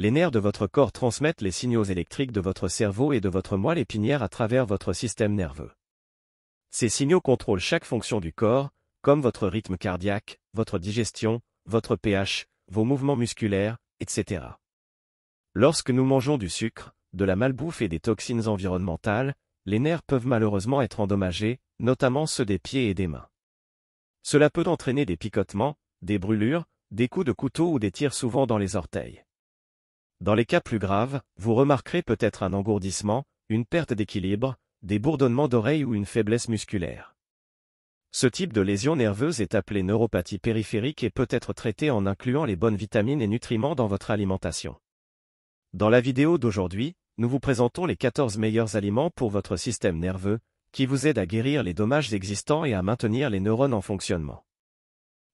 Les nerfs de votre corps transmettent les signaux électriques de votre cerveau et de votre moelle épinière à travers votre système nerveux. Ces signaux contrôlent chaque fonction du corps, comme votre rythme cardiaque, votre digestion, votre pH, vos mouvements musculaires, etc. Lorsque nous mangeons du sucre, de la malbouffe et des toxines environnementales, les nerfs peuvent malheureusement être endommagés, notamment ceux des pieds et des mains. Cela peut entraîner des picotements, des brûlures, des coups de couteau ou des tirs souvent dans les orteils. Dans les cas plus graves, vous remarquerez peut-être un engourdissement, une perte d'équilibre, des bourdonnements d'oreilles ou une faiblesse musculaire. Ce type de lésion nerveuse est appelée neuropathie périphérique et peut être traité en incluant les bonnes vitamines et nutriments dans votre alimentation. Dans la vidéo d'aujourd'hui, nous vous présentons les 14 meilleurs aliments pour votre système nerveux, qui vous aident à guérir les dommages existants et à maintenir les neurones en fonctionnement.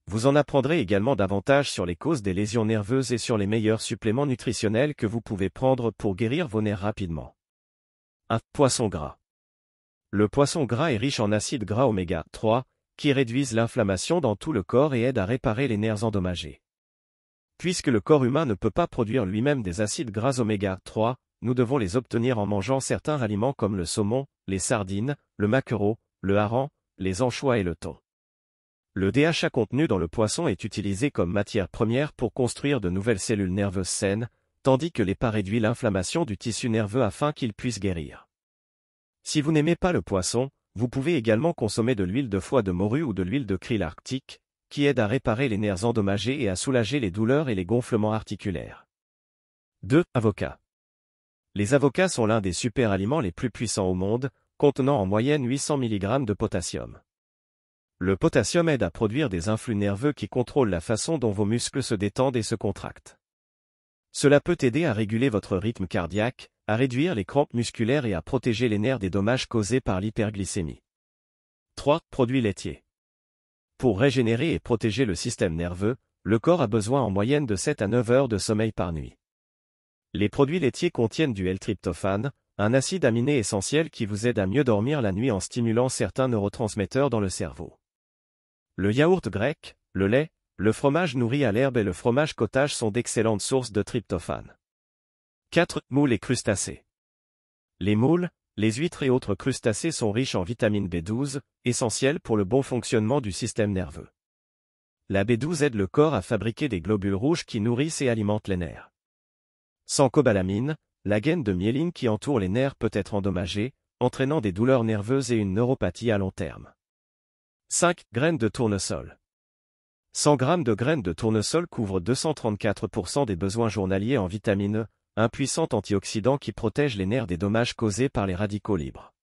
Vous en apprendrez également davantage sur les causes des lésions nerveuses et sur les meilleurs suppléments nutritionnels que vous pouvez prendre pour guérir vos nerfs rapidement. 1. Poisson gras. Le poisson gras est riche en acides gras oméga 3, qui réduisent l'inflammation dans tout le corps et aident à réparer les nerfs endommagés. Puisque le corps humain ne peut pas produire lui-même des acides gras oméga 3, nous devons les obtenir en mangeant certains aliments comme le saumon, les sardines, le maquereau, le hareng, les anchois et le thon. Le DHA contenu dans le poisson est utilisé comme matière première pour construire de nouvelles cellules nerveuses saines, tandis que l'EPA réduit l'inflammation du tissu nerveux afin qu'il puisse guérir. Si vous n'aimez pas le poisson, vous pouvez également consommer de l'huile de foie de morue ou de l'huile de krill arctique, qui aide à réparer les nerfs endommagés et à soulager les douleurs et les gonflements articulaires. 2. Avocat. Les avocats sont l'un des super-aliments les plus puissants au monde, contenant en moyenne 800 mg de potassium. Le potassium aide à produire des influx nerveux qui contrôlent la façon dont vos muscles se détendent et se contractent. Cela peut aider à réguler votre rythme cardiaque, à réduire les crampes musculaires et à protéger les nerfs des dommages causés par l'hyperglycémie. 3. Produits laitiers. Pour régénérer et protéger le système nerveux, le corps a besoin en moyenne de 7 à 9 heures de sommeil par nuit. Les produits laitiers contiennent du L-tryptophane, un acide aminé essentiel qui vous aide à mieux dormir la nuit en stimulant certains neurotransmetteurs dans le cerveau. Le yaourt grec, le lait, le fromage nourri à l'herbe et le fromage cottage sont d'excellentes sources de tryptophane. 4. Moules et crustacés. Les moules, les huîtres et autres crustacés sont riches en vitamine B12, essentielle pour le bon fonctionnement du système nerveux. La B12 aide le corps à fabriquer des globules rouges qui nourrissent et alimentent les nerfs. Sans cobalamine, la gaine de myéline qui entoure les nerfs peut être endommagée, entraînant des douleurs nerveuses et une neuropathie à long terme. 5. Graines de tournesol. 100 g de graines de tournesol couvrent 234% des besoins journaliers en vitamine E, un puissant antioxydant qui protège les nerfs des dommages causés par les radicaux libres.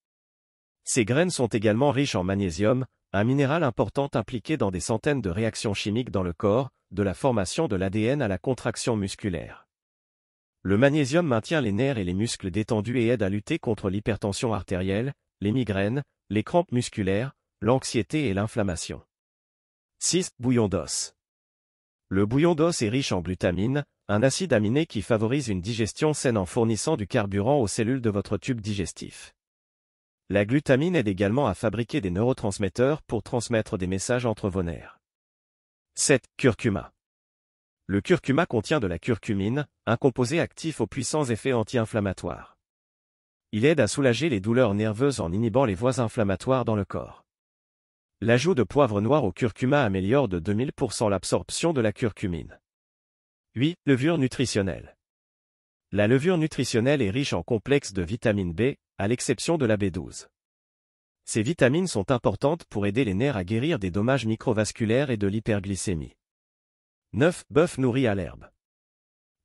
Ces graines sont également riches en magnésium, un minéral important impliqué dans des centaines de réactions chimiques dans le corps, de la formation de l'ADN à la contraction musculaire. Le magnésium maintient les nerfs et les muscles détendus et aide à lutter contre l'hypertension artérielle, les migraines, les crampes musculaires, l'anxiété et l'inflammation. 6. Bouillon d'os. Le bouillon d'os est riche en glutamine, un acide aminé qui favorise une digestion saine en fournissant du carburant aux cellules de votre tube digestif. La glutamine aide également à fabriquer des neurotransmetteurs pour transmettre des messages entre vos nerfs. 7. Curcuma. Le curcuma contient de la curcumine, un composé actif aux puissants effets anti-inflammatoires. Il aide à soulager les douleurs nerveuses en inhibant les voies inflammatoires dans le corps. L'ajout de poivre noir au curcuma améliore de 2000% l'absorption de la curcumine. 8. Levure nutritionnelle. La levure nutritionnelle est riche en complexes de vitamine B, à l'exception de la B12. Ces vitamines sont importantes pour aider les nerfs à guérir des dommages microvasculaires et de l'hyperglycémie. 9. Bœuf nourri à l'herbe.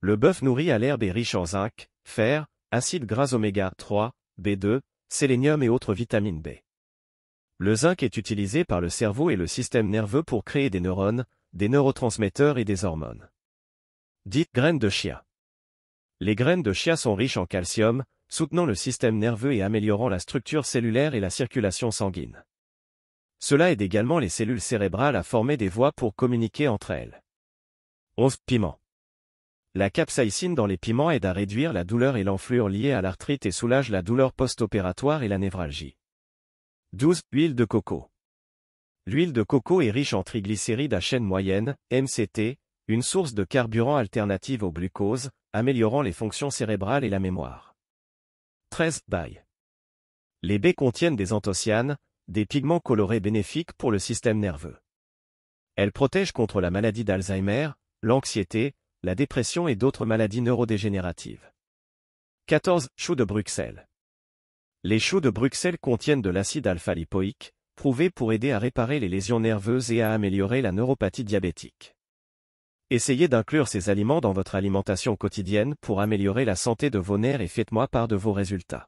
Le bœuf nourri à l'herbe est riche en zinc, fer, acides gras oméga 3, B2, sélénium et autres vitamines B. Le zinc est utilisé par le cerveau et le système nerveux pour créer des neurones, des neurotransmetteurs et des hormones. 10. Graines de chia. Les graines de chia sont riches en calcium, soutenant le système nerveux et améliorant la structure cellulaire et la circulation sanguine. Cela aide également les cellules cérébrales à former des voies pour communiquer entre elles. 11. Piment. La capsaïcine dans les piments aide à réduire la douleur et l'enflure liée à l'arthrite et soulage la douleur post-opératoire et la névralgie. 12. Huile de coco. L'huile de coco est riche en triglycérides à chaîne moyenne, MCT, une source de carburant alternative au glucose, améliorant les fonctions cérébrales et la mémoire. 13. Baies. Les baies contiennent des anthocyanes, des pigments colorés bénéfiques pour le système nerveux. Elles protègent contre la maladie d'Alzheimer, l'anxiété, la dépression et d'autres maladies neurodégénératives. 14. Choux de Bruxelles. Les choux de Bruxelles contiennent de l'acide alpha-lipoïque, prouvé pour aider à réparer les lésions nerveuses et à améliorer la neuropathie diabétique. Essayez d'inclure ces aliments dans votre alimentation quotidienne pour améliorer la santé de vos nerfs et faites-moi part de vos résultats.